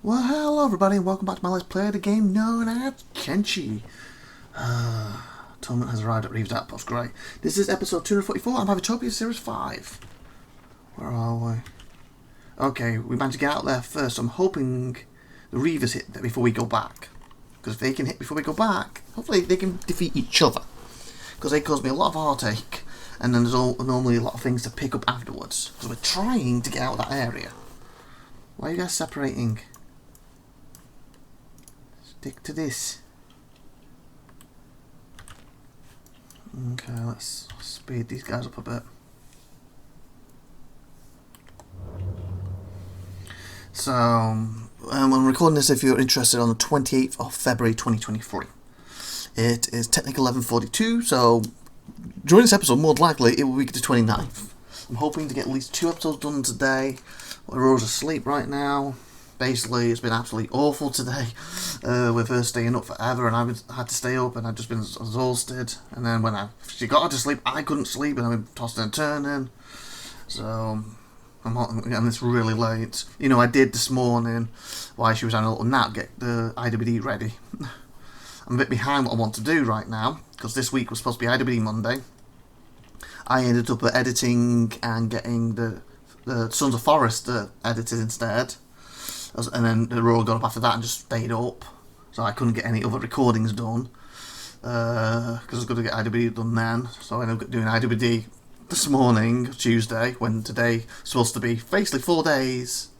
Well, hello everybody and welcome back to my Let's Play the game known as Kenshi. Tournament has arrived at Reeves Outpost, great. This is episode 244 of IVATOPIA Series 5. Where are we? Okay, we managed to get out there first, so I'm hoping the Reavers hit before we go back. Because if they can hit before we go back, hopefully they can defeat each other. Because they cause me a lot of heartache, and then there's normally a lot of things to pick up afterwards. Because we're trying to get out of that area. Why are you guys separating? Stick to this. Okay, let's speed these guys up a bit. So, I'm recording this if you're interested on the 28th of February 2023. It is technically 11:42, so during this episode, more than likely, it will be the 29th. I'm hoping to get at least 2 episodes done today. Aurora's asleep right now. Basically, it's been absolutely awful today with her staying up forever, and I had to stay up, and I've just been exhausted. And then when she got her to sleep, I couldn't sleep, and I've been tossing and turning. So I'm getting this really late. You know, I did this morning while she was having a little nap, get the IWD ready. I'm a bit behind what I want to do right now because this week was supposed to be IWD Monday. I ended up editing and getting the Sons of Forest edited instead. And then the Aurora got up after that and just stayed up. So I couldn't get any other recordings done. Because I was going to get IWD done then. So I ended up doing IWD this morning, Tuesday, when today was supposed to be basically 4 days.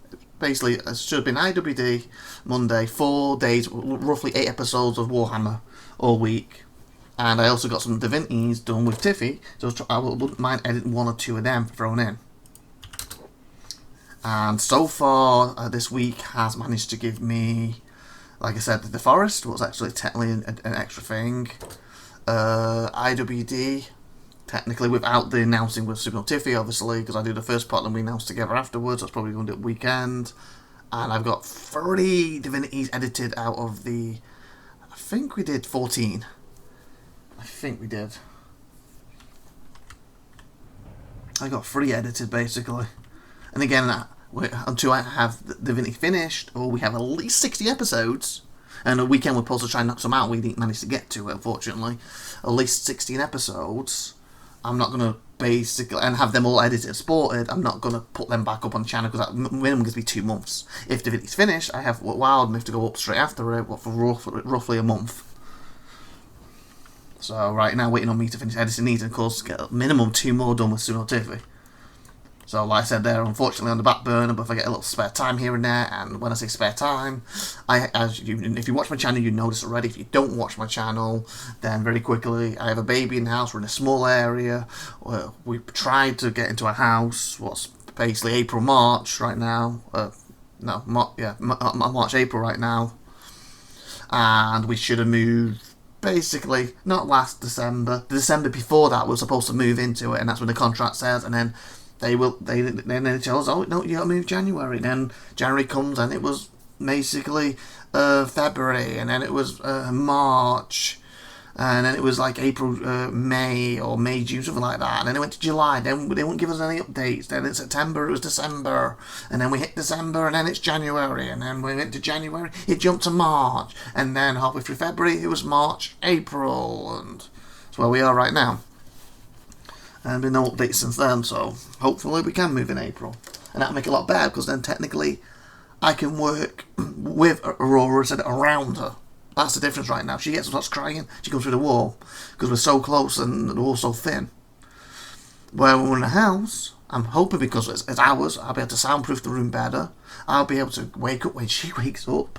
Basically, it should have been IWD Monday, 4 days, roughly 8 episodes of Warhammer all week. And I also got some Divinities done with Tiffy. So I wouldn't mind editing 1 or 2 of them thrown in. And so far, this week has managed to give me, like I said, the Forest was actually technically an extra thing. IWD, technically without the announcing with Super Tiffy, obviously, because I do the first part and we announce together afterwards. That's probably going to do it weekend. And I've got 3 Divinities edited out of the, I think we did 14. I think we did. I got 3 edited, basically. And again, until I have the Divinity finished, or we have at least 60 episodes, and a weekend we're supposed to try and knock some out, we didn't manage to get to it, unfortunately. At least 16 episodes. I'm not going to basically, and have them all edited and sported, I'm not going to put them back up on the channel, because that minimum gives me 2 months. If Divinity's finished, I have Wild Myth to go up straight after it, for roughly a month. So right now, waiting on me to finish editing these, and of course, get a minimum 2 more done with Suno Tiffy. So, like I said, they're unfortunately on the back burner, but if I get a little spare time here and there, and when I say spare time, if you watch my channel, you know this already. If you don't watch my channel, then very quickly, I have a baby in the house. We're in a small area. We tried to get into a house, what's basically April, March right now. March, April right now. And we should have moved, basically, not last December. The December before that, we were supposed to move into it, and that's when the contract says, and then They tell us, oh no, you gotta move January. Then January comes and it was basically February, and then it was March, and then it was like April, May, or May, June, something like that. And then it went to July. Then they wouldn't give us any updates. Then in September it was December, and then we hit December, and then it's January, and then we went to January. It jumped to March, and then halfway through February it was March, April, and that's where we are right now. And been no updates since then, so hopefully we can move in April. And that'll make it a lot better, because then technically I can work with Aurora instead of around her. That's the difference right now. She gets starts crying, she comes through the wall, because we're so close and the wall's so thin. Where we're in the house, I'm hoping because it's ours, I'll be able to soundproof the room better. I'll be able to wake up when she wakes up.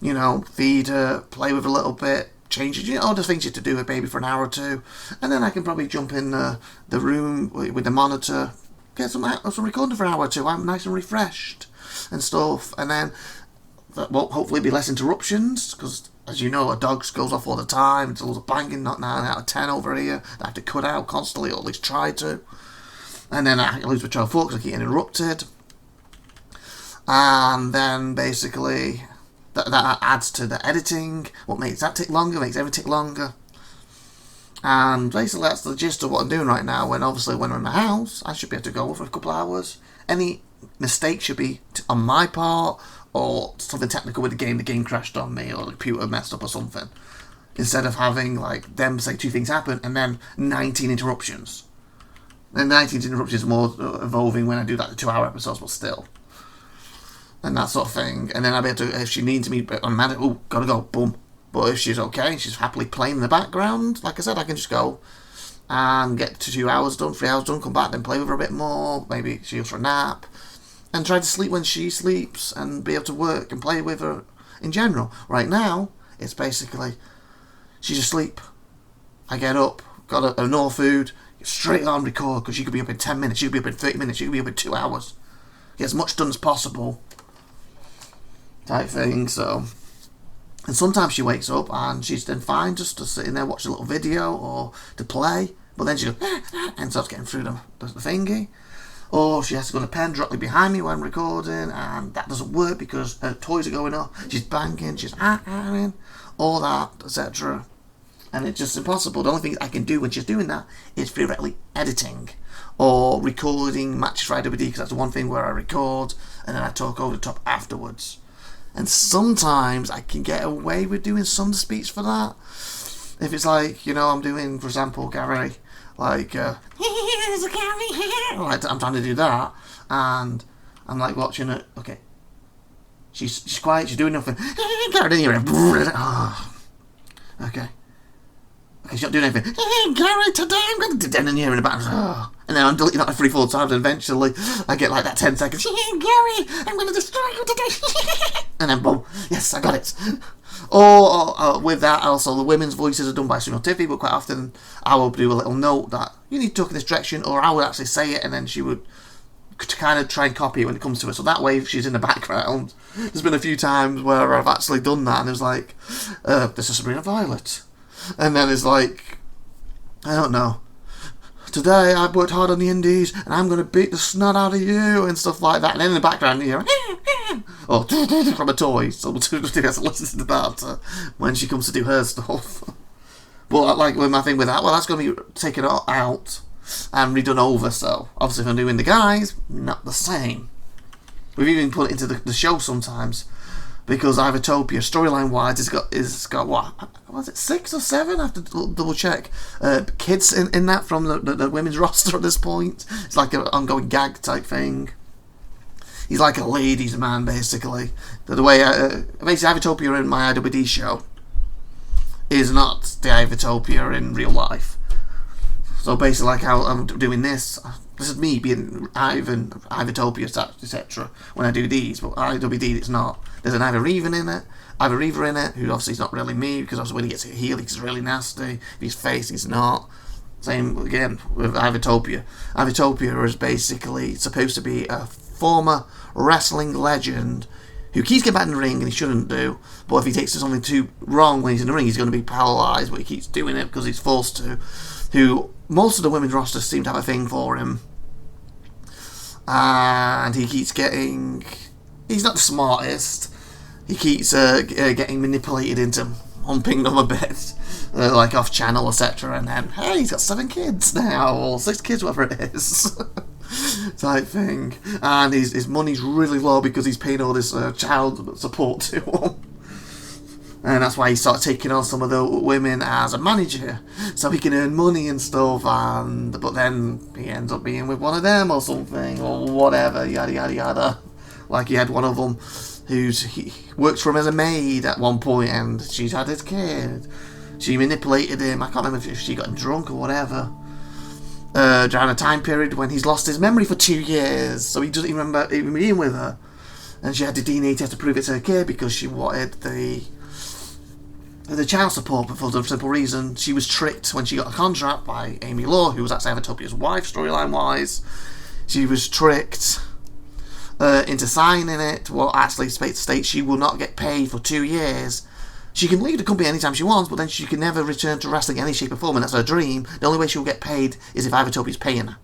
You know, feed her, play with her a little bit. Changes, you know, all the things you have to do with baby for an hour or 2, and then I can probably jump in the room with the monitor, get some recording for an hour or 2. I'm nice and refreshed and stuff, and then that will hopefully be less interruptions, because as you know, a dog goes off all the time. It's all the banging, not 9 out of 10 over here. I have to cut out constantly, or at least try to, and then I lose my train of thought because I get interrupted, and then basically that adds to the editing. What makes that take longer makes everything take longer. And basically that's the gist of what I'm doing right now. When obviously when I'm in my house, I should be able to go for a couple of hours. Any mistake should be on my part, or something technical with the game crashed on me, or the computer messed up or something. Instead of having, like, them say 2 things happen, and then 19 interruptions. And 19 interruptions is more evolving when I do, like, the 2-hour episodes, but still. And that sort of thing. And then I'll be able to, if she needs me, I'm mad at, oh, gotta go, boom. But if she's okay, she's happily playing in the background, like I said, I can just go and get to 2 hours done, 3 hours done, come back, then play with her a bit more, maybe she goes for a nap, and try to sleep when she sleeps, and be able to work and play with her in general. Right now, it's basically, she's asleep, I get up, got no food, straight on record, because she could be up in 10 minutes, she could be up in 30 minutes, she could be up in 2 hours. Get as much done as possible, type thing, so. And sometimes she wakes up and she's then fine just to sit in there, watch a little video or to play, but then she goes, and starts getting through the thingy. Or she has to go to pen directly behind me when I'm recording, and that doesn't work because her toys are going off, she's banging, she's all that, etc. And it's just impossible. The only thing I can do when she's doing that is theoretically editing or recording matches for IWD, because that's the one thing where I record and then I talk over the top afterwards. And sometimes I can get away with doing some speech for that. If it's like, you know, I'm doing, for example, Gary, like, here's a Gary, like, I'm trying to do that, and I'm like watching it, okay, she's quiet, she's doing nothing, Gary, didn't hear it, oh, okay, she's not doing anything, Gary, today I'm going to do, and then you hear in the background, oh. And then I'm deleting that 3-4 times, and eventually I get like that 10 seconds, Gary, I'm going to destroy you today, and then boom, yes, I got it. Or with that, also the women's voices are done by Sunil Tiffy, but quite often I will do a little note that you need to talk in this direction, or I would actually say it, and then she would kind of try and copy it when it comes to it. So that way, if she's in the background, there's been a few times where I've actually done that, and it was like, this is Sabrina Violet, and then it's like, I don't know, today I've worked hard on the indies and I'm going to beat the snot out of you and stuff like that. And then in the background you hear, or from a toy. So we'll have to listen to that when she comes to do her stuff. But like with my thing with that, well, that's going to be taken out and redone over. So obviously if I'm doing the guys, not the same. We've even put it into the show sometimes. Because IVATOPIA, storyline-wise, it's got what was it, 6 or 7? I have to double check. Kids in that from the women's roster at this point. It's like an ongoing gag type thing. He's like a ladies' man, basically. The way basically IVATOPIA in my IWD show is not the IVATOPIA in real life. So basically, like how I'm doing this. This is me being Ivan, IVATOPIA, etc. When I do these, but IWD it's not. There's an Ivor in it, who obviously is not really me, because obviously when he gets a heel, he's really nasty. If he's face, he's not. Same again with IVATOPIA. IVATOPIA is basically supposed to be a former wrestling legend who keeps getting back in the ring and he shouldn't do, but if he takes something too wrong when he's in the ring, he's going to be paralysed, but he keeps doing it because he's forced to. Who most of the women's rosters seem to have a thing for him, and he keeps getting. He's not the smartest. He keeps getting manipulated into humping them a bit, like off channel, etc. And then, hey, he's got 7 kids now, or 6 kids, whatever it is, type thing. And his money's really low because he's paying all this child support to him. And that's why he started taking on some of the women as a manager, so he can earn money and stuff. But then he ends up being with one of them or something, or whatever, yada yada yada. Like he had one of them he worked for him as a maid at one point, and she's had his kid. She manipulated him. I can't remember if she got him drunk or whatever. During a time period when he's lost his memory for 2 years, so he doesn't even remember even being with her. And she had the DNA test to prove it's her kid because she wanted the child support, but for the simple reason she was tricked when she got a contract by Amy Law, who was actually IVATOPIA's wife, storyline-wise. She was tricked into signing it. Well, actually, states she will not get paid for 2 years. She can leave the company anytime she wants, but then she can never return to wrestling in any shape or form, and that's her dream. The only way she'll get paid is if IVATOPIA's paying her.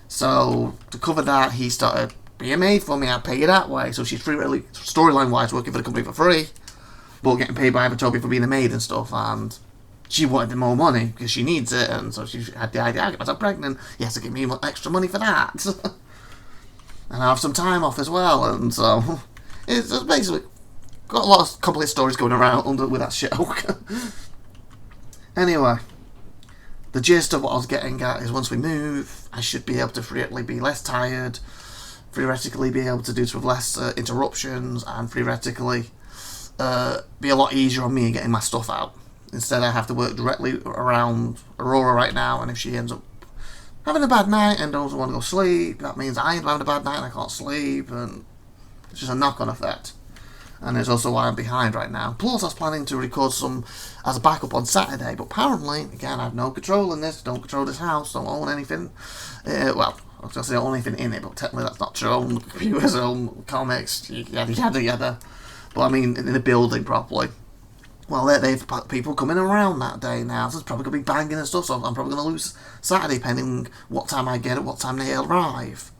So, to cover that, he started being made for me, I'll pay you that way. So she's free, really, storyline-wise, working for the company for free, but getting paid by IVATOPIA for being a maid and stuff, and she wanted more money because she needs it, and so she had the idea, I get myself pregnant, he has to give me extra money for that. And I have some time off as well, and so It's just basically got a lot of complicated stories going around with that show. Anyway, the gist of what I was getting at is once we move, I should be able to theoretically be less tired, theoretically be able to do with less interruptions, and theoretically be a lot easier on me getting my stuff out. Instead, I have to work directly around Aurora right now, and if she ends up having a bad night and doesn't want to go sleep, that means I end up having a bad night and I can't sleep, and it's just a knock-on effect. And it's also why I'm behind right now. Plus, I was planning to record some as a backup on Saturday, but apparently, again, I have no control in this, don't control this house, don't own anything. Well, I was going to say I don't own anything in it, but technically that's not true. I own computers, I own comics, yada yada yada. But I mean, in the building properly. Well, they've people coming around that day now, so it's probably going to be banging and stuff, so I'm probably going to lose Saturday, depending what time I get it, what time they arrive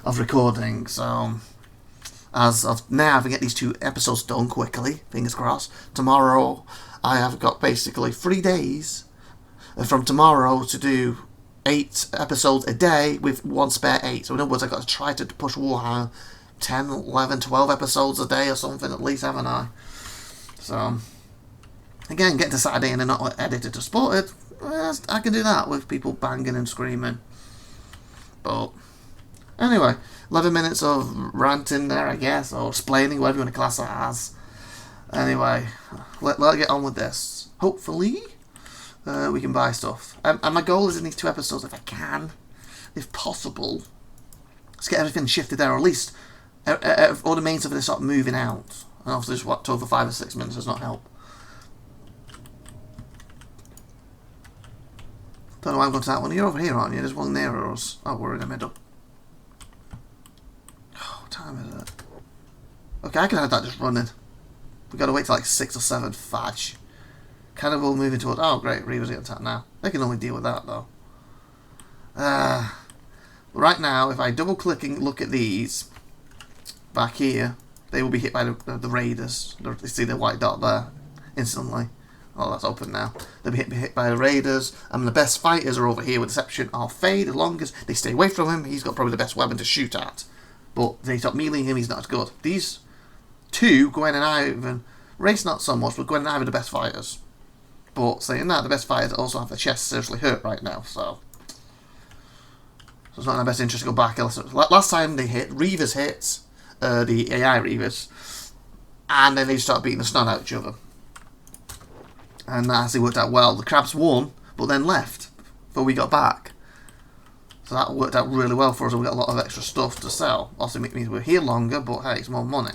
of recording, so as of now, if I get these 2 episodes done quickly, fingers crossed, tomorrow I have got basically 3 days from tomorrow to do 8 episodes a day with 1 spare 8. So in other words, I've got to try to push Warhammer 10, 11, 12 episodes a day or something at least, haven't I? So, again, getting to Saturday and they're not edited or supported, I can do that with people banging and screaming. But anyway, 11 minutes of ranting there, I guess, or explaining, whatever you want to class that as. Anyway, let's get on with this. Hopefully, we can buy stuff. And my goal is in these 2 episodes, if I can, if possible, let's get everything shifted there, or at least all the main stuff they start moving out. And obviously, just what, over 5 or 6 minutes does not help. Don't know why I'm going to that one. You're over here, aren't you? There's one nearer us. Oh, we're in the middle. What time is it? Okay, I can have that just running. We've got to wait till like 6 or 7. Fudge. Kind of all moving towards... Oh, great. Reaver's getting attacked now. They can only deal with that, though. Right now, if I double-click and look at these, back here, they will be hit by the raiders. You see the white dot there? Instantly. Oh, that's open now. They'll be hit by the raiders. And the best fighters are over here, with the exception of Fade. As long as they stay away from him, he's got probably the best weapon to shoot at. But they stop meleeing him, he's not as good. These 2, Gwen and Ivan, Race not so much, but Gwen and Ivan are the best fighters. But saying that, the best fighters also have their chests seriously hurt right now, so it's not in our best interest to go back. Last time they hit, Reavers hit, the AI Reavers, and then they start beating the snot out of each other. And that actually worked out well. The crabs won, but then left before we got back. So that worked out really well for us, and we got a lot of extra stuff to sell. Also, it means we're here longer, but hey, it's more money.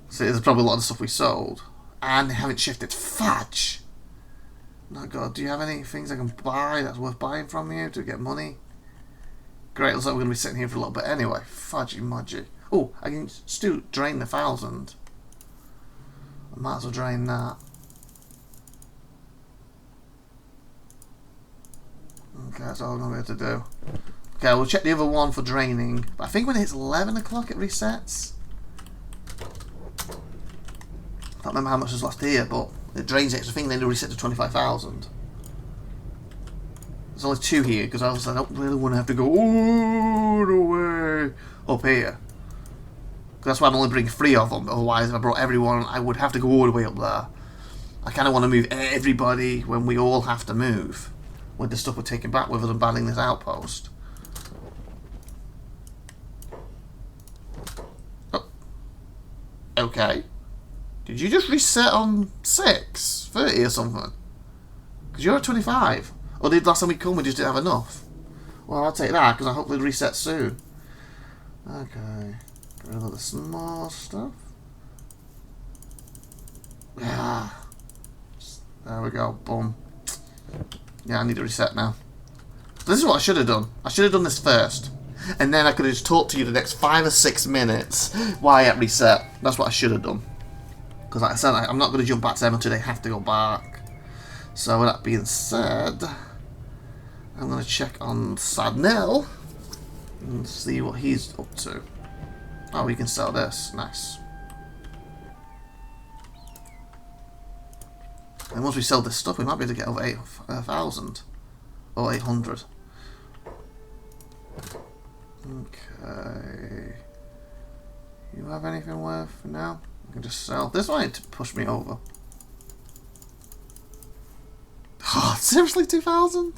So there's probably a lot of stuff we sold. And they haven't shifted. Fudge! Oh god, do you have any things I can buy that's worth buying from you to get money? Great, looks like we're going to be sitting here for a little bit anyway. Fudgy mudgy. Oh, I can still drain the 1,000. I might as well drain that. Okay, that's all I'm going to be able to do. Okay, we'll check the other one for draining. But I think when it hits 11 o'clock it resets. I don't remember how much is left here, but it drains it. So I think they reset to 25,000. There's only 2 here, because I don't really want to have to go all the way up here. That's why I'm only bringing 3 of them. Otherwise, if I brought everyone, I would have to go all the way up there. I kind of want to move everybody when we all have to move, with the stuff we're taking back with us and battling this outpost. Oh. Okay. Did you just reset on 6? 30 or something? Because you're at 25. Or did last time we come we just didn't have enough? Well, I'll take that, because I hope they reset soon. Okay. Get rid of the small stuff. Yeah. There we go. Boom. Yeah, I need to reset now. This is what I should have done. I should have done this first. And then I could have just talked to you the next 5 or 6 minutes while I at reset. That's what I should have done. Because like I said, I'm not going to jump back to them until they have to go back. So with that being said, I'm going to check on Sadnell and see what he's up to. Oh, we can sell this. Nice. And once we sell this stuff, we might be able to get over 8,000 or 800. Okay. You have anything worth for now? I can just sell. This might to push me over. Oh, seriously, 2,000?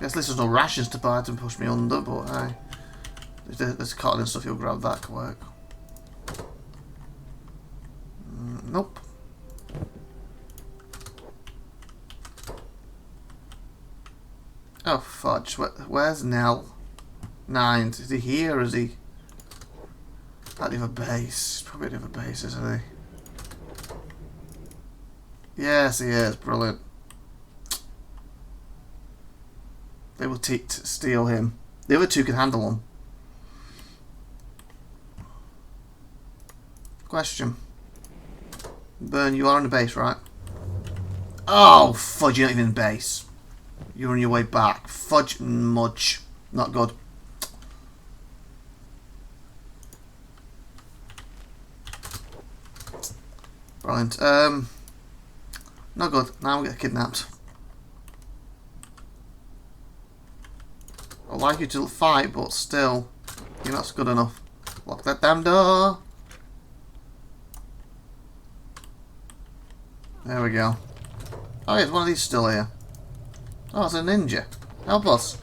Guess this is no rations to buy to push me under, but hey. There's cotton and stuff, you'll grab that quick. Nope. Oh, fudge. Where's Nell? 9. Is he here or is he at the other base? He's probably at the other base, isn't he? Yes, he is. Brilliant. They will steal him. The other two can handle him. Question. Burn, you are on the base, right? Oh, fudge, you're not even in base. You're on your way back. Fudge and mudge. Not good. Brilliant. Not good. Now we get kidnapped. I'd like you to fight, but still, you're not good enough. Lock that damn door. There we go. Oh, yeah, one of these still here. Oh, it's a ninja. Help us.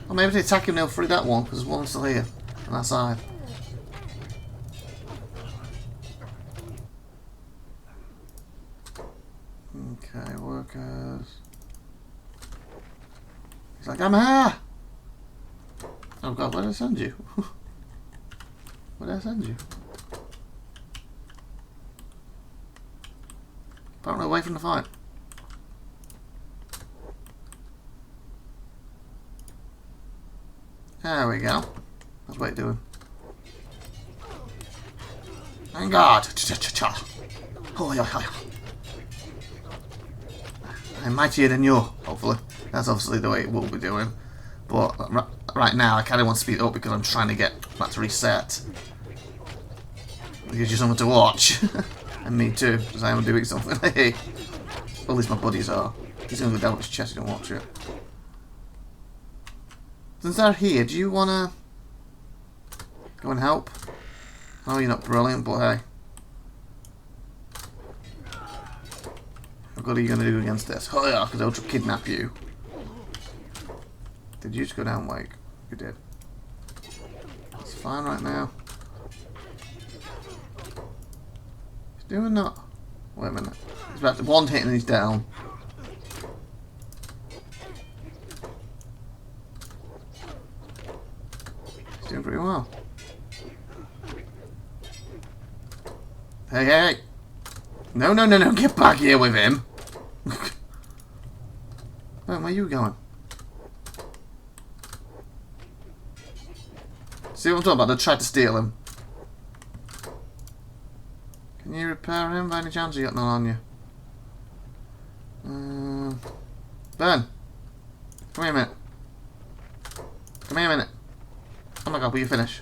Or maybe they attack him now through that one, because there's one still here on that side. Okay, workers. He's like, I'm here! Oh god, where did I send you? Where did I send you? Apparently away from the fight. There we go. That's what you're doing. Thank God! Oh, yeah. I'm mightier than you, hopefully. That's obviously the way it will be doing. But right now, I kind of want to speed it up because I'm trying to get that to reset. It gives you something to watch. And me too, because I am doing something. Hey, at least my buddies are. He's going to go down his chest and watch it. Since they're here, do you want to go and help? Oh, you're not brilliant, but hey. What are you going to do against this? Oh yeah, because they'll kidnap you. Did you just go down, Wake? You did. It's fine right now. He's doing that. Wait a minute. He's about to one hit and he's down. He's doing pretty well. Hey. No. Get back here with him. Where are you going? See what I'm talking about? They tried to steal him. Can you repair him by any chance? You got none on you. Ben. Come here a minute. Oh my god, will you finish?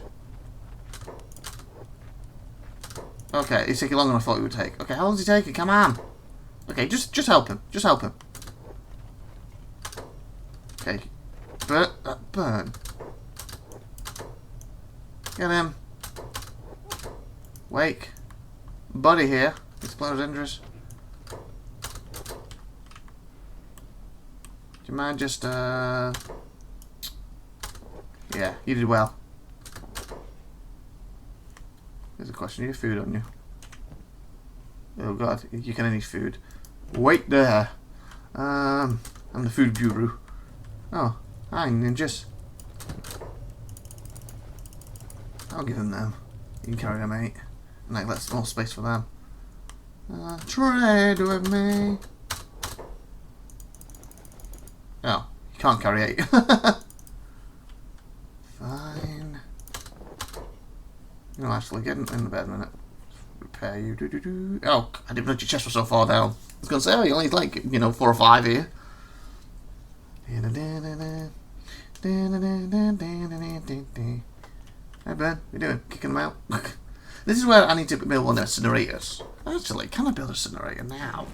Okay, it's taking longer than I thought it would take. Okay, how long is he taking? Come on. Okay, just help him. Just help him. Okay. Burn. Get him. Wake. Buddy here. Explodes injuries. Do you mind just, yeah, you did well. There's a question. You have food on you. Oh god, you can need food. Wait there. I'm the food guru. Oh, hi ninjas. I'll give them them. You can carry them, mate. And like, that's more space for them. Trade with me. Oh, you can't carry 8. Fine. You know, actually, get in the bed a minute. Repair you. Oh, I didn't know your chest was so far down. I was going to say, oh, you only like, 4 or 5 here. Hey, Ben, what you doing? Kicking them out? This is where I need to build one of those incinerators. Actually, can I build a incinerator now?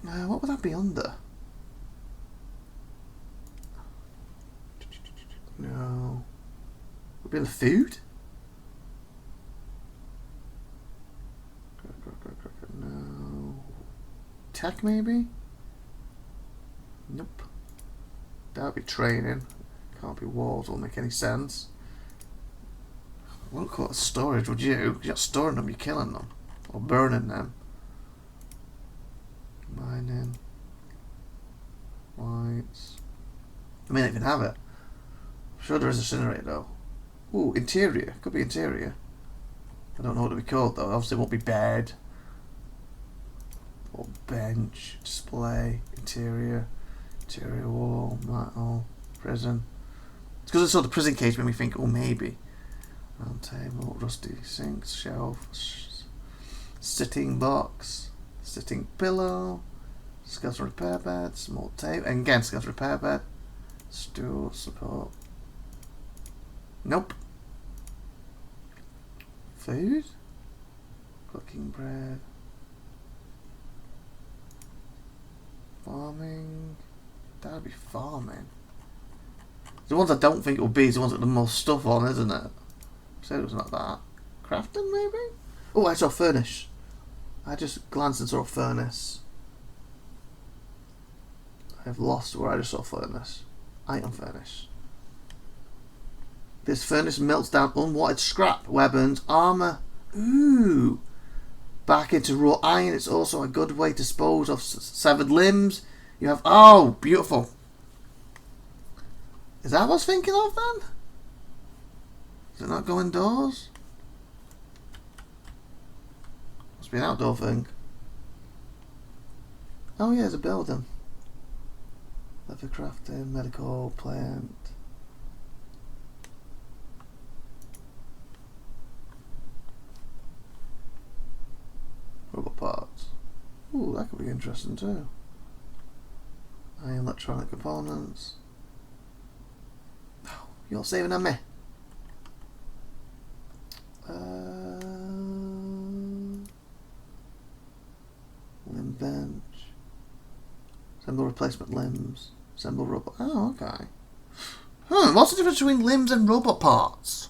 What would that be under? No. A bit of food? No. Tech maybe? Nope. That'd be training. Can't be walls, won't make any sense. I wouldn't call it storage, would you? You're not storing them, you're killing them. Or burning them. Mining. Lights. I may not even have it. I'm sure there is a incinerator though. Ooh, interior. Could be interior. I don't know what it would be called though. Obviously it won't be bed. Or bench. Display. Interior. Interior wall. Metal. Prison. It's because I saw the prison cage made me think, oh maybe. Round table. Rusty sinks. Shelf. Sitting box. Sitting pillow. Skeleton repair bed. Small table. And again, skeleton repair bed. Stool support. Nope. Food? Cooking bread. Farming. That would be farming. The ones I don't think it will be is the ones with the most stuff on, isn't it? Said it was not that. Crafting maybe? Oh, I saw furnace. I just glanced and saw a furnace. I've lost where I just saw furnace. Item furnace. This furnace melts down unwanted scrap, weapons, armour. Ooh. Back into raw iron. It's also a good way to dispose of severed limbs. You have... Oh, beautiful. Is that what I was thinking of then? Does it not go indoors? Must be an outdoor thing. Oh yeah, it's a building. Leather crafting, medical, plant. Rubber parts. Ooh, that could be interesting too. Iron electronic components. Oh, you're saving on me. Limb bench. Assemble replacement limbs. Assemble robot. Oh, okay. What's the difference between limbs and robot parts?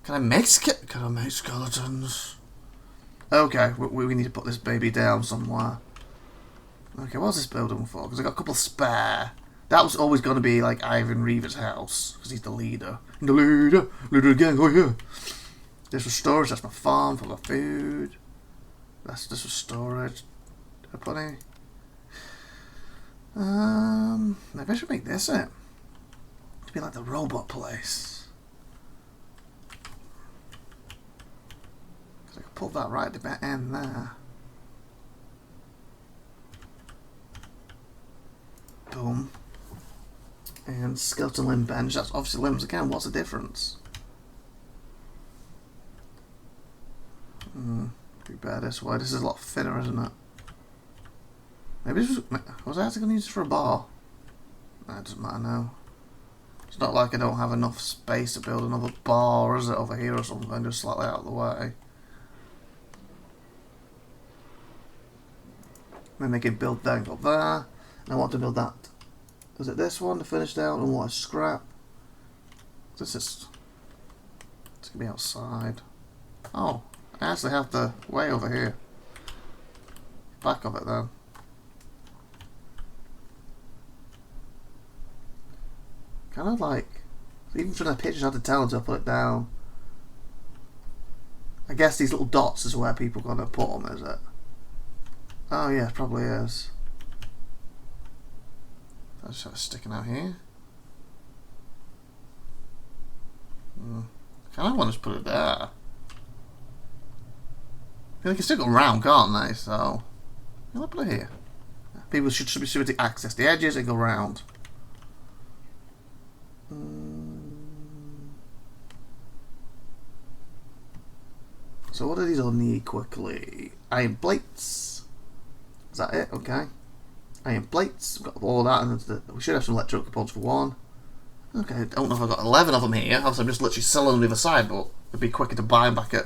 Can I make skeletons? Okay, we need to put this baby down somewhere. Okay, what's this building for? Because I got a couple spare. That was always going to be like Ivan Reaver's house, because he's the leader. The leader of the gang, oh yeah. This was storage, that's my farm full of food. This was storage. Did I put any? Maybe I should make this it. To be like the robot place. Because I could pull that right at the end there. Boom. And skeleton limb bench. That's obviously limbs again. What's the difference? Be better this way. This is a lot thinner, isn't it? Maybe this was I actually going to use this for a bar? No, it doesn't matter now. It's not like I don't have enough space to build another bar, is it, over here or something, just slightly out of the way. Then they can build that and go there. And I want to build that. Was it this one to finish down and what a scrap? This is... It's going to be outside. Oh, I actually have the way over here. Back of it then. Kind of like... Even from the pictures I had to tell until I put it down. I guess these little dots is where people are going to put them, is it? Oh yeah, it probably is. That's sort of sticking out here. I kind of want to put it there. I feel like can still go round, can't they? So, I'll put it here. People should be able to access the edges and go round. So what do these all need quickly? Iron plates. Is that it? Okay. Iron plates. We've got all that, and we should have some electrical components for one. Okay, I don't know if I've got 11 of them here. Obviously, I'm just literally selling them to the other side, but it'd be quicker to buy them back at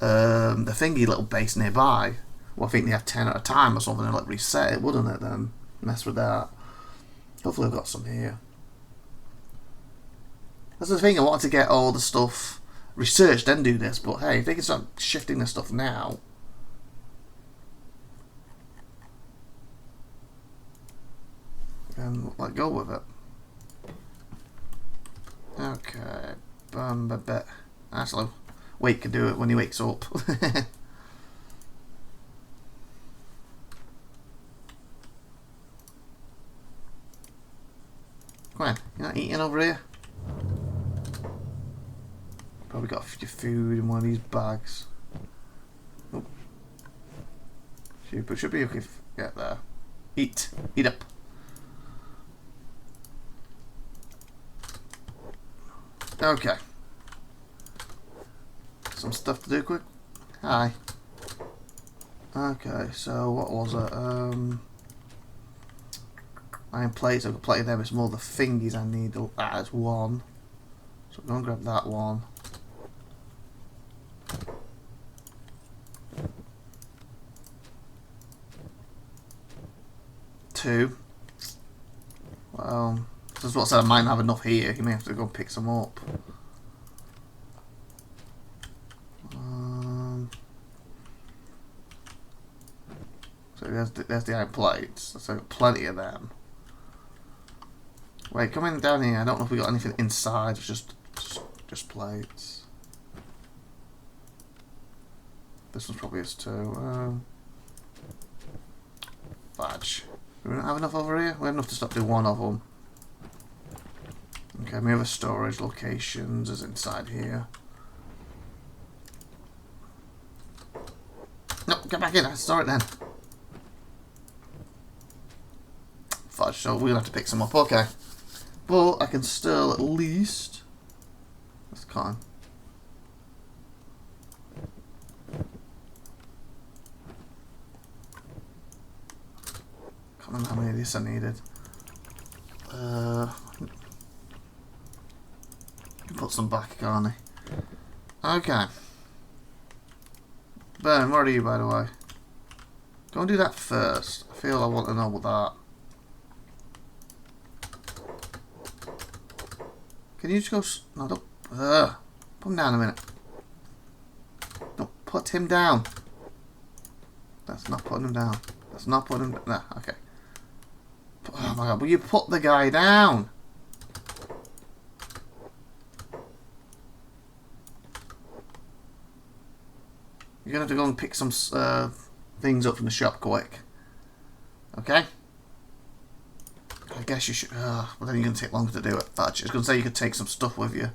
the thingy little base nearby. Well, I think they have 10 at a time or something, and like reset it, wouldn't it? Then mess with that. Hopefully, I've got some here. That's the thing. I wanted to get all the stuff researched, then do this. But hey, if they can start shifting this stuff now. And let go with it. Okay. Actually, Wake can do it when he wakes up. Come on, you're not eating over here? Probably got your food in one of these bags. Oh. Should be okay if get there. Eat up. Okay. Some stuff to do quick. Hi. Okay, so what was it? Iron plates, I've got plenty of them. It's more the thingies I need. That is one. So I'm going to grab that one. Two. Well, this is what I said. I might not have enough here. You may have to go pick some up. So there's the iron plates. So I've got plenty of them. Wait, coming down here. I don't know if we got anything inside. It's just plates. This one's probably us too. Badge. Do we not have enough over here? We have enough to stop doing one of them. Okay, my other storage locations is inside here. No, get back in. I store it then. Fudge. So we'll have to pick some up. Okay. But I can still at least. That's cotton. Can't remember how many of these I needed. Put some back, can't I? Okay. Ben, where are you, by the way? Go and do that first. I feel I want to know what that. Can you just go? No, don't. Put him down a minute. Don't put him down. That's not putting him down. That's not putting him down. Nah, okay. Oh my god, will you put the guy down? You're going to have to go and pick some things up from the shop quick. Okay? I guess you should... but then you're going to take longer to do it. But I was going to say you could take some stuff with you.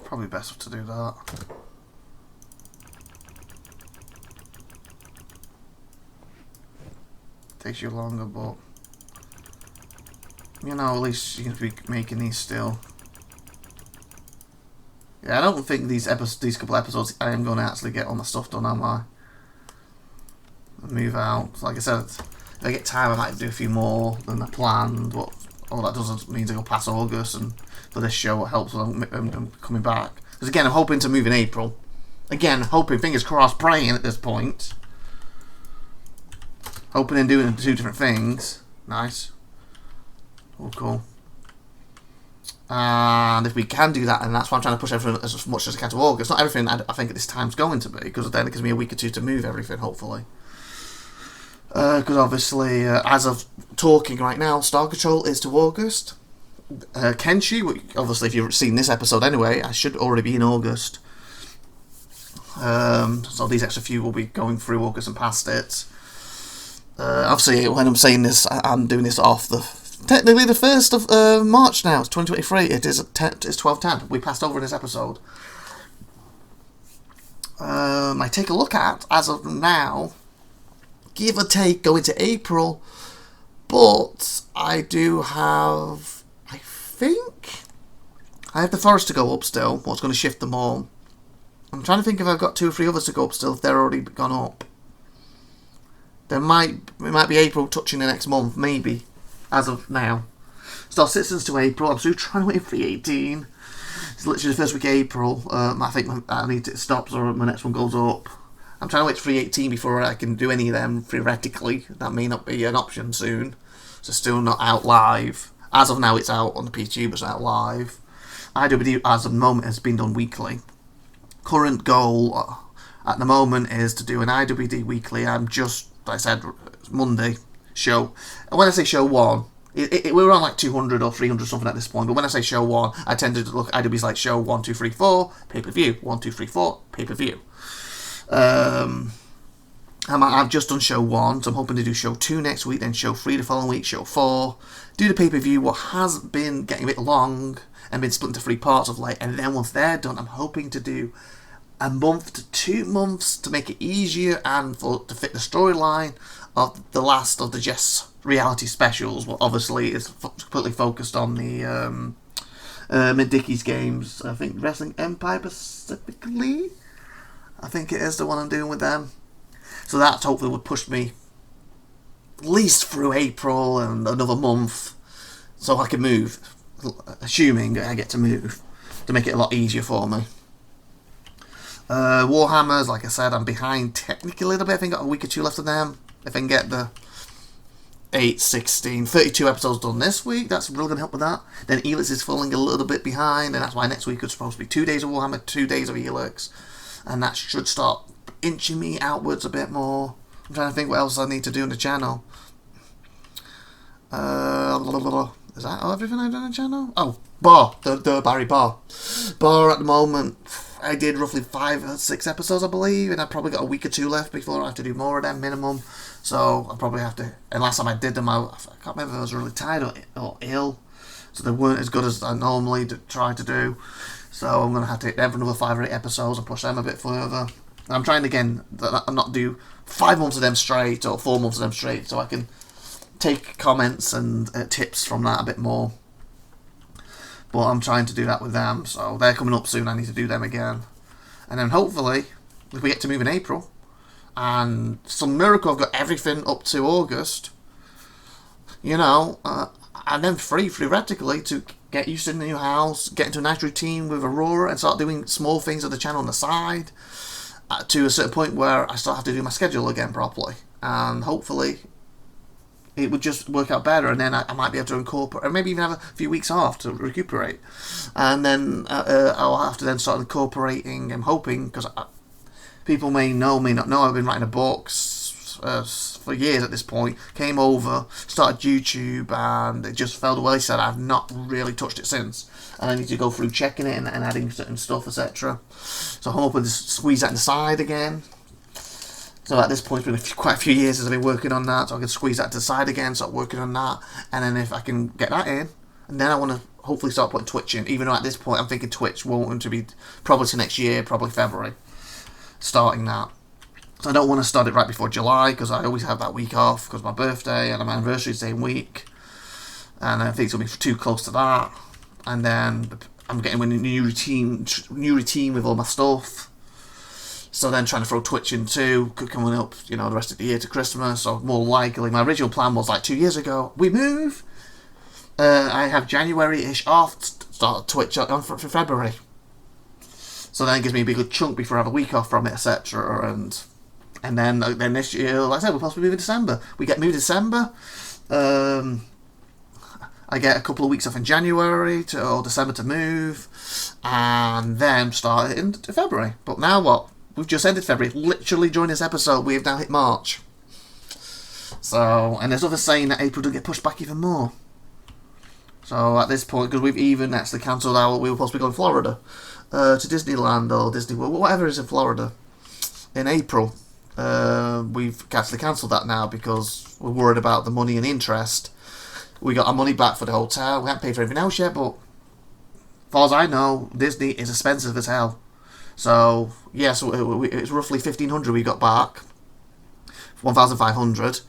Probably best to do that. Takes you longer, but... You know, at least you can be making these still. Yeah, I don't think these couple episodes I am going to actually get all my stuff done, am I? Move out. Like I said, if I get time, I might do a few more than I planned. But all that doesn't mean to go past August, and for this show, it helps when I'm coming back. Because again, I'm hoping to move in April. Again, hoping, fingers crossed, praying at this point. Hoping and doing two different things. Nice. Oh, cool. And if we can do that, and that's why I'm trying to push everything as much as I can to August. Not everything I think at this time's going to be, because then it gives me a week or two to move everything, hopefully. Because obviously, as of talking right now, Star Control is to August. Kenshi, obviously if you've seen this episode anyway, I should already be in August. So these extra few will be going through August and past it. Obviously, when I'm saying this, I'm doing this off technically the 1st of March now. It's 2023. It is 12:10. We passed over in this episode. I take a look at, as of now, give or take, go into April, but I do have, I think, I have the forest to go up still. What's going to shift them all? I'm trying to think if I've got 2 or 3 others to go up still, if they're already gone up. It might be April touching the next month, maybe, as of now. Star Citizens to April. I'm still trying to wait for the 18. It's literally the first week of April. I think I need it stops or my next one goes up. I'm trying to wait for 318 before I can do any of them, theoretically. That may not be an option soon. So still not out live. As of now, it's out on the PC, but it's not out live. IWD, as of the moment, has been done weekly. Current goal at the moment is to do an IWD weekly. I'm just, like I said, Monday show. And when I say show one, we're on like 200 or 300 something at this point, but when I say show one, I tend to look at IWD's like show 1, 2, 3, 4, pay-per-view, 1, 2, 3, 4, pay-per-view. I've just done show 1, so I'm hoping to do show 2 next week, then show 3 the following week, show 4, do the pay-per-view, what has been getting a bit long and been split into 3 parts of late, and then once they're done, I'm hoping to do a month to 2 months to make it easier and to fit the storyline of the last of the Jess reality specials. Well, obviously it's completely focused on the Mid-Dickies games. I think Wrestling Empire specifically, I think it is the one I'm doing with them. So that hopefully would push me at least through April and another month, so I can move, assuming I get to move, to make it a lot easier for me. Warhammers, like I said, I'm behind technically a little bit. I think I've got a week or 2 left of them. If I can get the 8, 16, 32 episodes done this week, that's really going to help with that. Then Elix is falling a little bit behind, and that's why next week is supposed to be 2 days of Warhammer, 2 days of Elix. And that should start inching me outwards a bit more. I'm trying to think what else I need to do on the channel. Is that everything I've done on the channel? Oh, Bar, the Barry Bar. Bar at the moment, I did roughly 5 or 6 episodes, I believe, and I've probably got a week or 2 left before I have to do more of them minimum. So I'll probably have to. And last time I did them, I can't remember if I was really tired or ill, so they weren't as good as I normally try to do. So I'm going to have to hit them for another 5 or 8 episodes and push them a bit further. And I'm trying again that not do 5 months of them straight or 4 months of them straight, so I can take comments and tips from that a bit more. But I'm trying to do that with them, so they're coming up soon. I need to do them again, and then hopefully, if we get to move in April, and some miracle I've got everything up to August, and then free theoretically to get used to the new house, get into a nice routine with Aurora, and start doing small things of the channel on the side, to a certain point where I start have to do my schedule again properly, and hopefully it would just work out better, and then I might be able to incorporate, or maybe even have a few weeks off to recuperate, and then I'll have to then start incorporating. I'm hoping, because people may not know, I've been writing a book for years at this point. Came over, started YouTube, and it just fell the way. Said I've not really touched it since, and I need to go through checking it and adding certain stuff, etc. So I'm hoping to squeeze that inside again. So at this point, it's been quite a few years since I've been working on that, so I can squeeze that to the side again, start working on that, and then if I can get that in, and then I want to hopefully start putting Twitch in, even though at this point I'm thinking Twitch won't to be probably to next year, probably February, starting that. So I don't want to start it right before July, because I always have that week off, because my birthday and my anniversary is the same week, and I think it's going to be too close to that, and then I'm getting a new routine with all my stuff. So then trying to throw Twitch in too, coming up, the rest of the year to Christmas. So more likely, my original plan was like 2 years ago, we move. I have January-ish off, start Twitch on for February. So then it gives me a big good chunk before I have a week off from it, etc. And then this year, like I said, we'll possibly move in December. We get moved in December. I get a couple of weeks off in January or December to move, and then start it in February. But now what? We've just ended February. Literally during this episode, we have now hit March. So, and there's others saying that April will get pushed back even more. So at this point, because we've even actually cancelled we were supposed to be going to Florida, to Disneyland or Disney World, whatever is in Florida, in April. We've actually cancelled that now because we're worried about the money and the interest. We got our money back for the hotel. We haven't paid for anything else yet, but as far as I know, Disney is expensive as hell. So, yeah, so it's roughly $1,500 we got back. $1,500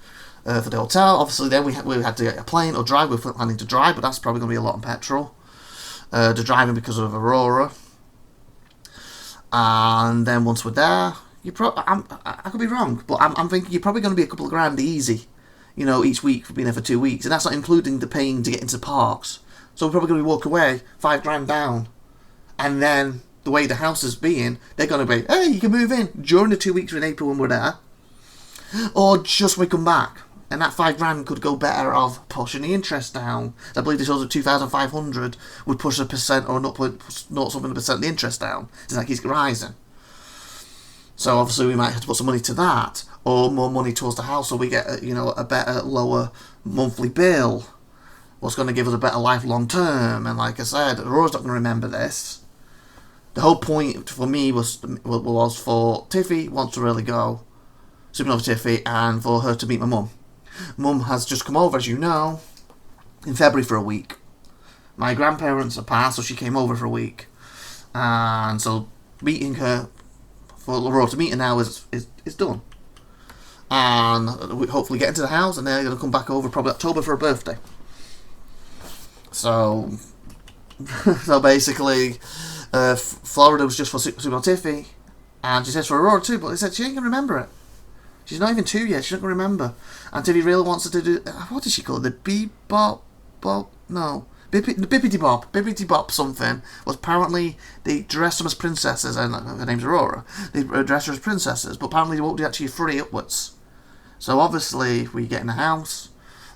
for the hotel. Obviously, then we had to get a plane or drive. We were planning to drive, but that's probably going to be a lot on petrol. The driving because of Aurora. And then once we're there, I could be wrong, but I'm thinking you're probably going to be a couple of grand easy, each week for being there for 2 weeks. And that's not including the paying to get into parks. So we're probably going to walk away $5 grand down. And then the way the house is being, they're going to be, hey, you can move in during the 2 weeks in April when we're there, or just when we come back. And that £5,000 could go better of pushing the interest down. I believe this other 2,500 would push a percent or not something percent the interest down. It's like keeps rising. So obviously we might have to put some money to that, or more money towards the house, so we get a better, lower monthly bill. What's going to give us a better life long term? And like I said, Aurora's not going to remember this. The whole point for me was for Tiffy wants to really go, Supernova Tiffy, and for her to meet my mum. Mum has just come over, as you know, in February for a week. My grandparents are passed, so she came over for a week. And so meeting her, for Aurora to meet her now is done. And we hopefully get into the house, and they're going to come back over probably October for her birthday. So basically, Florida was just for Super Tiffy, and she says for Aurora too, but they said she ain't going to remember it. She's not even 2 yet, she's not going to remember. And Tiffy really wants her to do, what did she call it? The Bippity Bop something, was apparently they dressed them as princesses, and her name's Aurora. They dressed her as princesses, but apparently they won't do actually free upwards. So obviously, we get in the house,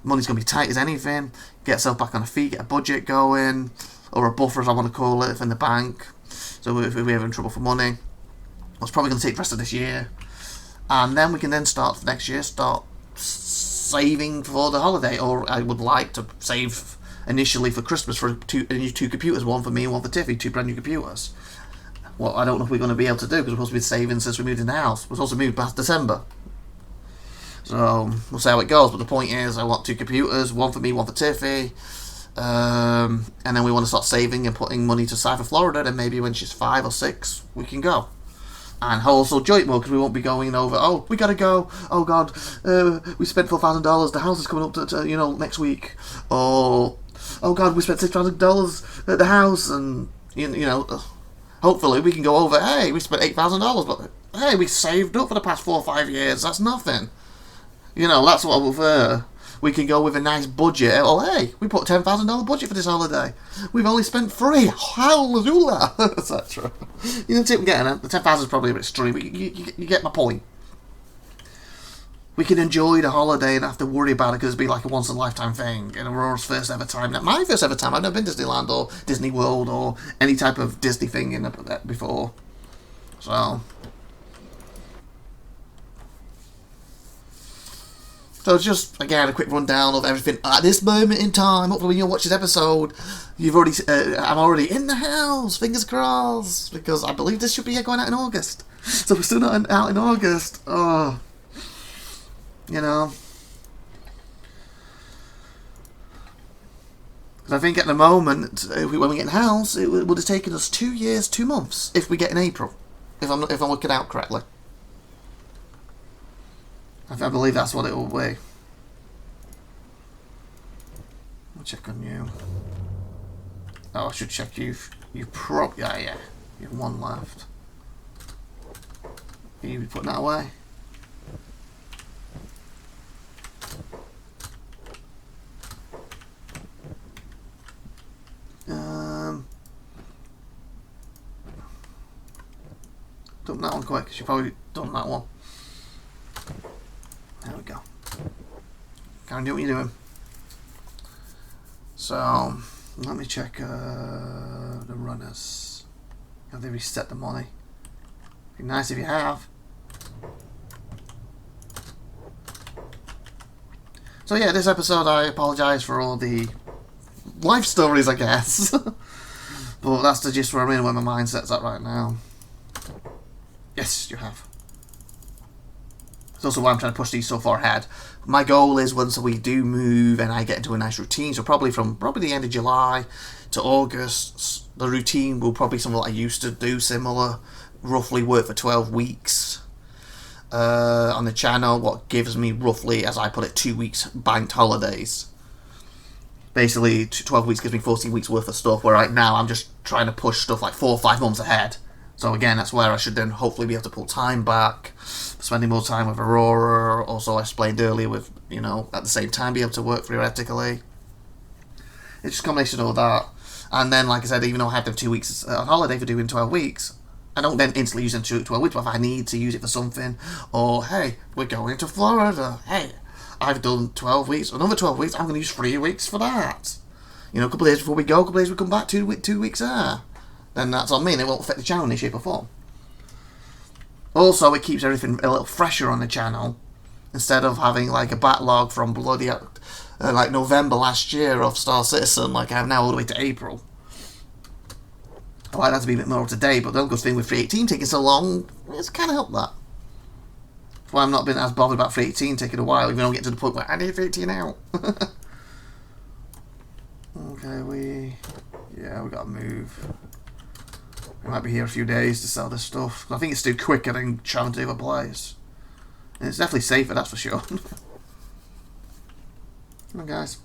money's going to be tight as anything, get yourself back on her feet, get a budget going, or a buffer as I want to call it, in the bank. So if we're having trouble for money, it's probably going to take the rest of this year. And then we can then start next year, start saving for the holiday, or I would like to save initially for Christmas for two computers, one for me and one for Tiffy, 2 brand new computers. Well, I don't know if we're going to be able to do, because we're supposed to be saving since we moved in the house. We're supposed to move past December. So, we'll see how it goes, but the point is, I want 2 computers, one for me, one for Tiffy, and then we want to start saving and putting money to side for Florida, then maybe when she's 5 or 6, we can go. And also joint mode, because we won't be going over, oh, we gotta go, oh god, we spent $4,000, the house is coming up to next week, or, oh god, we spent $6,000 at the house, and, hopefully we can go over, hey, we spent $8,000, but, hey, we saved up for the past 4 or 5 years, that's nothing. That's what we can go with a nice budget. Oh, hey, we put $10,000 budget for this holiday. We've only spent $3. Hallelujah, etc. You know what I'm getting at? The 10,000 is probably a bit extreme, but you get my point. We can enjoy the holiday and not have to worry about it because it'll be like a once-in-a-lifetime thing. And Aurora's first ever time. Not my first ever time. I've never been to Disneyland or Disney World or any type of Disney thing before. So just, again, a quick rundown of everything at this moment in time. Hopefully when you watch this episode, I'm already in the house, fingers crossed, because I believe this should be going out in August. So we're still not out in August. Oh, Because I think at the moment, when we get in the house, it would have taken us 2 years, 2 months, if we get in April, if I'm looking out correctly. I believe that's what it will be. I'll check on you. Oh, I should check you. You yeah. You have 1 left. Are you putting that away? Done that one quick, because you've probably done that one. There we go. Can't do what you're doing. So, let me check the runners. Have they reset the money? Be nice if you have. So yeah, this episode I apologise for all the life stories, I guess. But that's the gist where I'm in, where my mindset's at right now. Yes, you have. It's also why I'm trying to push these so far ahead. My goal is once we do move and I get into a nice routine, so probably from the end of July to August, the routine will probably be something I used to do, similar, roughly work for 12 weeks on the channel, what gives me roughly, as I put it, 2 weeks banked holidays. Basically, 12 weeks gives me 14 weeks worth of stuff, where right now I'm just trying to push stuff like 4 or 5 months ahead. So again, that's where I should then hopefully be able to pull time back, spending more time with Aurora. Also, I explained earlier with, at the same time be able to work theoretically. It's just a combination of all that. And then, like I said, even though I had them 2 weeks on holiday for doing 12 weeks, I don't then instantly use them 12 weeks, but if I need to use it for something, or, hey, we're going to Florida, hey, I've done 12 weeks, another 12 weeks, I'm going to use 3 weeks for that. You know, a couple of days before we go, a couple of days we come back, 2 weeks there. Then that's on me, and it won't affect the channel in any shape or form. Also, it keeps everything a little fresher on the channel, instead of having, like, a backlog from bloody, like, November last year of Star Citizen, like I have now all the way to April. I like that to be a bit more up to date, but the only good thing with 318 taking so long, it's kind of helped that. That's why I've not been as bothered about 318 taking a while, even though I get to the point where I need 318 out. Okay, we gotta move. We might be here a few days to sell this stuff. I think it's still quicker than traveling to the other place. And it's definitely safer, that's for sure. Come on, guys.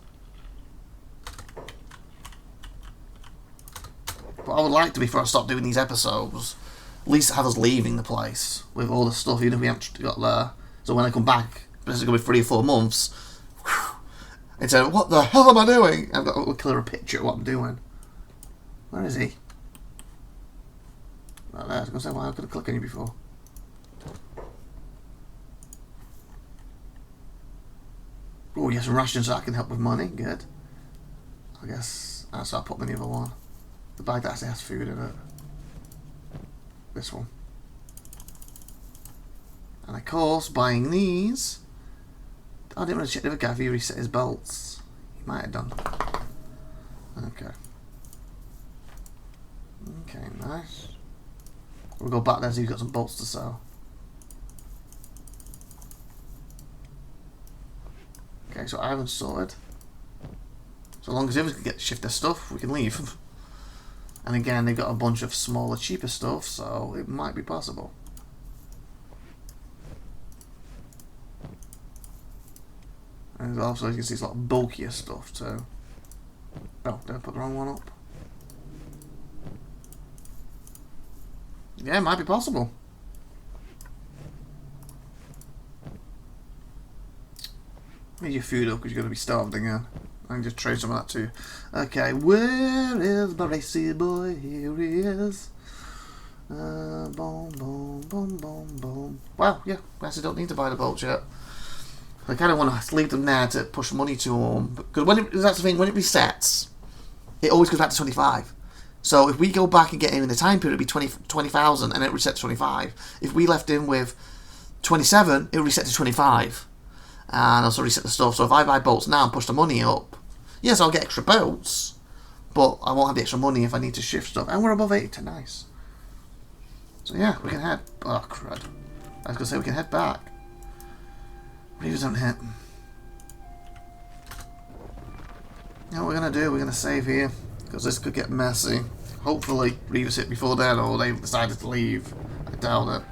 But I would like to, before I stop doing these episodes, at least have us leaving the place with all the stuff, even if we haven't got there. So when I come back, this is going to be 3 or 4 months, and say, what the hell am I doing? I've got a clearer picture of what I'm doing. Where is he? Right there. I was going to say, why I could have clicked on you before. Oh, yes, some rations so I can help with money. Good. I guess that's what I put in the other one. The bag that actually has food in it. This one. And of course, buying these. I didn't really check the other guy if he reset his belts. He might have done. Okay. Okay, nice. We'll go back there so he's got some bolts to sell. Okay, so iron's sorted. So long as the others can shift their stuff, we can leave. And again, they've got a bunch of smaller, cheaper stuff, so it might be possible. And also, you can see, it's a lot bulkier stuff too. Oh, did I put the wrong one up? Yeah, it might be possible. Need your food up because you're going to be starved again. I can just trade some of that too. Okay, where is my racy boy? Here he is. Boom, boom, boom, boom, boom. Wow, yeah, I actually don't need to buy the bolts yet. I kind of want to leave them there to push money to them. Because that's the thing, when it resets, it always goes back to 25. So if we go back and get him in the time period, it'd be 20,000 and it resets to 25. If we left him with 27, it'll reset to 25. And also reset the stuff. So if I buy bolts now and push the money up, yes, I'll get extra bolts, but I won't have the extra money if I need to shift stuff. And we're above 80, nice. So yeah, we can head. Oh crud! I was gonna say we can head back. Reavers don't hit. Now what we're gonna do? We're gonna save here because this could get messy. Hopefully, Reavers hit before then, or they decided to leave. I doubt it,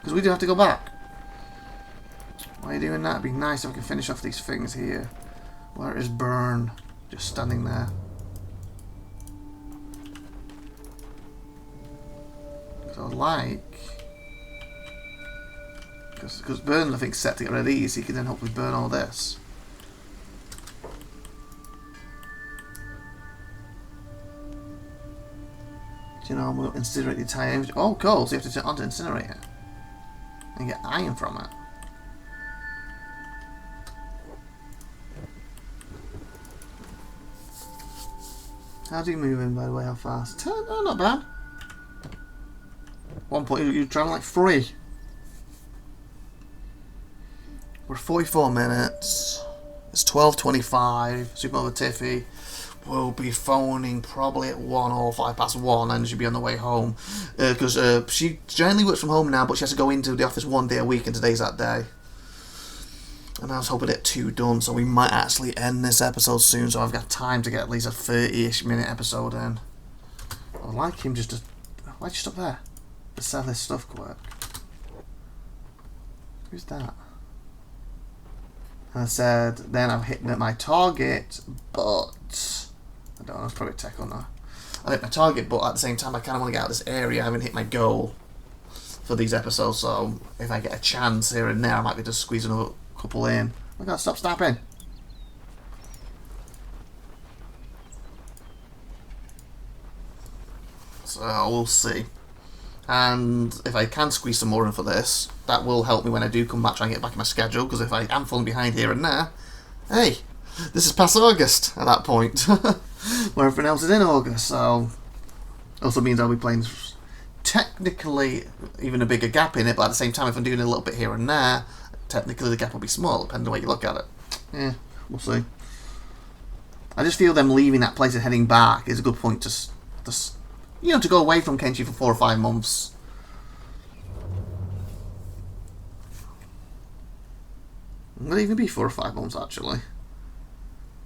because we do have to go back. Why are you doing that? It'd be nice if we can finish off these things here. Where is Burn? Just standing there. So I'd like... Because Burn, I think, set to get rid of these, he can then hopefully burn all this. Do you know, we'll incinerate the entire image. Oh, cool, so you have to turn on to incinerate it. And get iron from it. How do you move in, by the way? How fast? Oh, not bad. 1 point, you're traveling like 3. We're 44 minutes. It's 12:25. Supernova Tiffy will be phoning probably at 1 or 1:05, and she'll be on the way home. Because she generally works from home now, but she has to go into the office 1 day a week, and today's that day. And I was hoping to get 2 done, so we might actually end this episode soon, so I've got time to get at least a 30-ish minute episode in. I'd like him just to... Why'd you stop there? To sell his stuff quick. Who's that? And I said, then I've hit my target, but... I don't know, it's probably a tech on that. I hit my target, but at the same time I kind of want to get out of this area. I haven't hit my goal for these episodes, so if I get a chance here and there, I might be just squeezing a couple in. I gotta stop snapping. So we'll see. And if I can squeeze some more in for this, that will help me when I do come back, try and get back in my schedule, because if I am falling behind here and there, hey, this is past August at that point, where everything else is in August, so also means I'll be playing technically even a bigger gap in it, but at the same time, if I'm doing a little bit here and there, technically the gap will be small, depending on the way you look at it. Yeah, we'll see. I just feel them leaving that place and heading back is a good point to go away from Kenshi for 4 or 5 months. Would it even be 4 or 5 months, actually?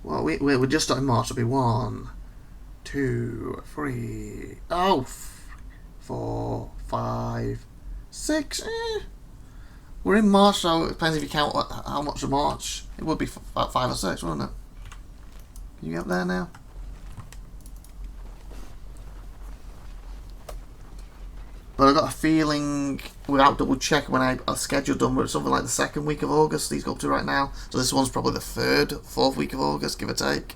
Well, we're just starting March. It'll be 1, 2, 3, 4, 5, 6. We're in March, so it depends if you count how much of March. It would be about 5 or 6, wouldn't it? Can you get up there now? But I got a feeling, without double checking when I scheduled them, it's something like the 2nd week of August these go up to right now. So this one's probably the 3rd, 4th week of August, give or take.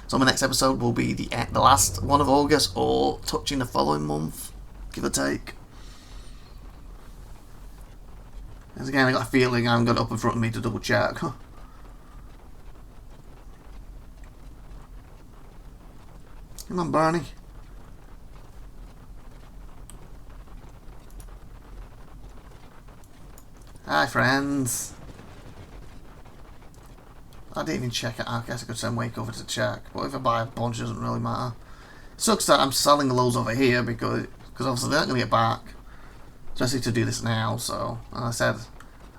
So my next episode will be the last one of August, or touching the following month, give or take. As again, I got a feeling I'm going to up in front of me to double check. Come on, Barney. Hi, friends. I didn't even check it. I guess I could send Wake over to check. But if I buy a bunch, it doesn't really matter. Sucks that I'm selling loads over here because obviously they're not going to get back. Especially to do this now. So, as I said,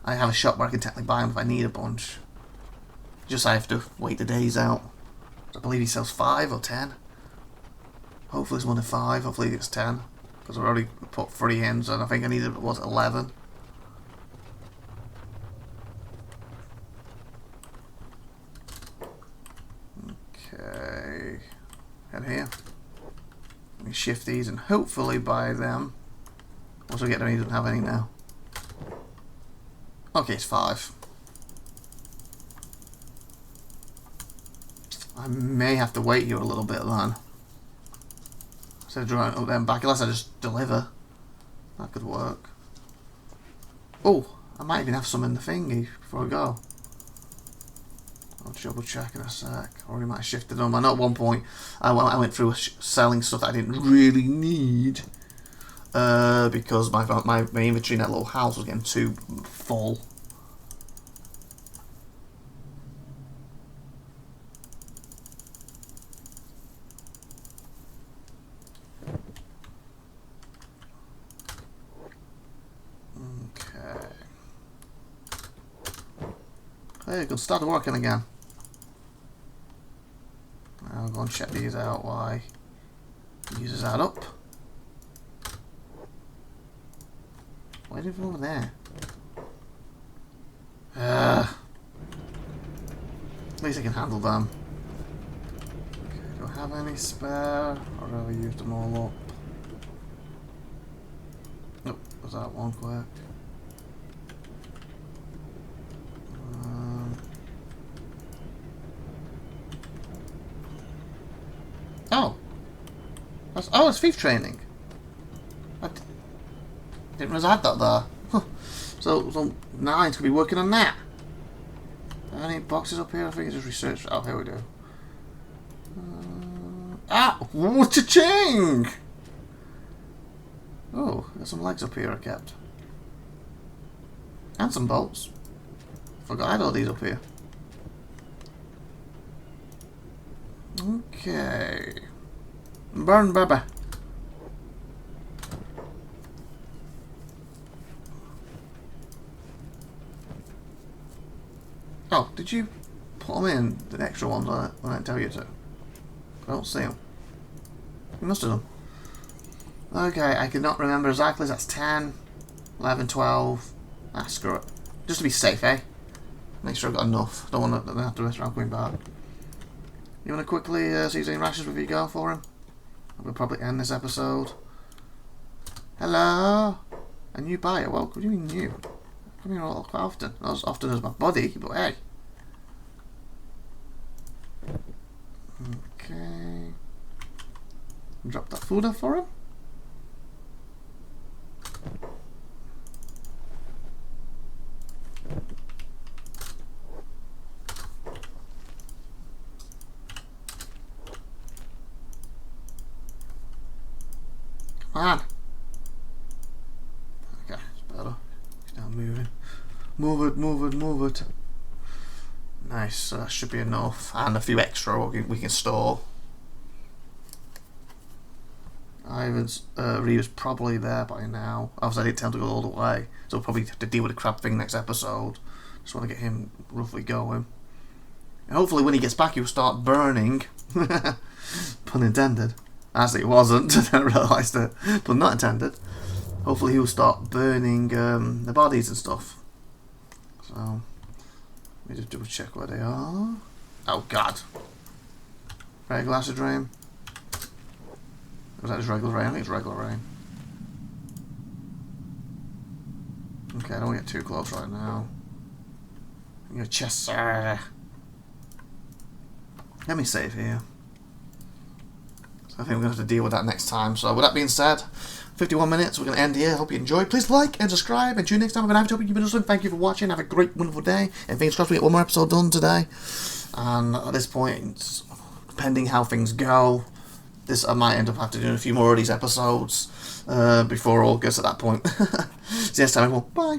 I have a shop where I can technically buy them if I need a bunch. Just I have to wait the days out. I believe he sells 5 or 10. Hopefully it's more than 5. Hopefully it's 10. Because I've already put 3 in, so I think I needed, 11. Okay. Head here. Let me shift these and hopefully buy them. Also get them, he doesn't have any now. Okay, it's 5. I may have to wait here a little bit then. Instead of drawing up them back, unless I just deliver. That could work. Oh, I might even have some in the thingy before I go. I'll double check in a sec. Or he might have shifted them. I know at one point I went through selling stuff that I didn't really need. Because my inventory in that little house was getting too full. Okay. Hey, you can start working again. I'll go and check these out. Why? Users add up. Why did it go over there? At least I can handle them. Okay, do I have any spare? Or have I used them all up? Nope, was that one quick? Oh! It's thief training. I didn't realise I had that there. Huh. So now I need to be working on that. Are there any boxes up here? I think it's just research. Oh, here we do. Cha-ching! Oh, there's some legs up here I kept. And some bolts. Forgot I had all these up here. Okay. Burn, baby. Oh, did you put them in, the extra ones on it, when I tell you to? I don't see them. You must have done. Okay, I cannot remember exactly. That's 10, 11, 12. Ah, screw it. Just to be safe, eh? Make sure I've got enough. Don't want to have to mess around going back. You want to quickly see if there's any rashes before you go for him? We'll probably end this episode. Hello? A new buyer? Well, what do you mean new? I come here quite often. Not as often as my body, but hey. Okay. Drop that food off for him. Man. Okay, it's better. He's now moving. Move it, move it, move it. Nice, so that should be enough. And a few extra we can store. Ryu's probably there by now. Obviously I didn't tell him to go all the way, so we'll probably have to deal with the crab thing next episode. Just want to get him roughly going. And hopefully when he gets back he'll start burning. Pun intended. Actually it wasn't, I didn't realise it. But not intended. Hopefully he'll start burning the bodies and stuff. So, let me just double check where they are. Oh god. Regular acid rain. Was that just regular rain? I think it's regular rain. Okay, I don't want to get too close right now. Your chest, sir. Let me save here. So I think we're going to have to deal with that next time. So with that being said, 51 minutes, we're going to end here. Hope you enjoyed. Please like and subscribe and tune next time. I've been IVATOPIA. You've been listening. Thank you for watching. Have a great, wonderful day. And fingers crossed we get one more episode done today. And at this point, depending how things go, I might end up having to do a few more of these episodes before August at that point. See you next time, everyone. Bye.